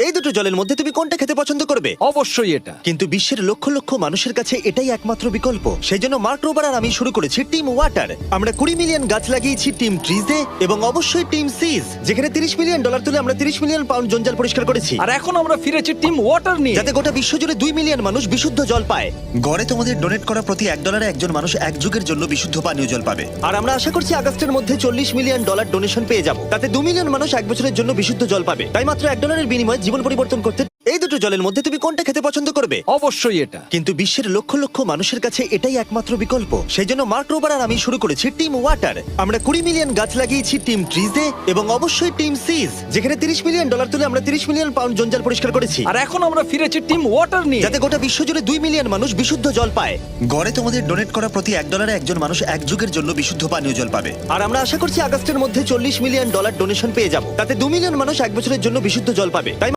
এই দুটো জলের মধ্যে তুমি কোনটা খেতে পছন্দ করবে? অবশ্যই এটা। কিন্তু বিশ্বের লক্ষ লক্ষ মানুষের কাছে এটাই একমাত্র বিকল্প। সেই জন্য মার্ক রোবার আর আমি শুরু করেছি টিম ওয়াটার। আমরা 20 মিলিয়ন গাছ লাগিয়েছি টিম ট্রিজে এবং অবশ্যই টিম সিজ, যেখানে $30 মিলিয়ন তুলে আমরা 30 মিলিয়ন পাউন্ড জঞ্জাল পরিষ্কার করেছি, আর এখন আমরা ফিরেছি টিম ওয়াটার নিয়ে। যাতে গোটা বিশ্ব জুড়ে 2 মিলিয়ন মানুষ বিশুদ্ধ জল পায়। গড়ে তোমাদের ডোনেট করা প্রতি $1 একজন মানুষ এক যুগের জন্য বিশুদ্ধ পানীয় জল পাবে। আর আমরা আশা করছি আগস্টের মধ্যে $40 মিলিয়ন ডোনেশন পেয়ে যাব, তাতে 2 মিলিয়ন মানুষ এক বছরের জন্য বিশুদ্ধ জল পাবে। তাই মাত্র $1 বিনিময়ে জীবন পরিবর্তন করতে এই দুটো জলের মধ্যে তুমি কোনটা খেতে পছন্দ করবে? অবশ্যই এটা। কিন্তু বিশ্বের লক্ষ লক্ষ মানুষের কাছে এটাই একমাত্র বিকল্প। সেই জন্য মার্ক রোবার আর আমি শুরু করেছি টিম ওয়াটার। আমরা 20 মিলিয়ন গাছ লাগিয়েছি টিম ট্রিজে এবং অবশ্যই টিম সিজ, যেখানে $30 মিলিয়ন তুলে আমরা 30 মিলিয়ন পাউন্ড জঞ্জাল পরিষ্কার করেছি, আর এখন আমরা ফিরেছি টিম ওয়াটার নিয়ে। যাতে গোটা বিশ্ব জুড়ে 2 মিলিয়ন মানুষ বিশুদ্ধ জল পায়। গড়ে তোমাদের ডোনেট করা প্রতি $1 একজন মানুষ এক যুগের জন্য বিশুদ্ধ পানীয় জল পাবে। আর আমরা আশা করছি আগস্টের মধ্যে $40 মিলিয়ন ডোনেশন পেয়ে যাব, তাতে 2 মিলিয়ন মানুষ এক বছরের জন্য বিশুদ্ধ জল পাবে। তাই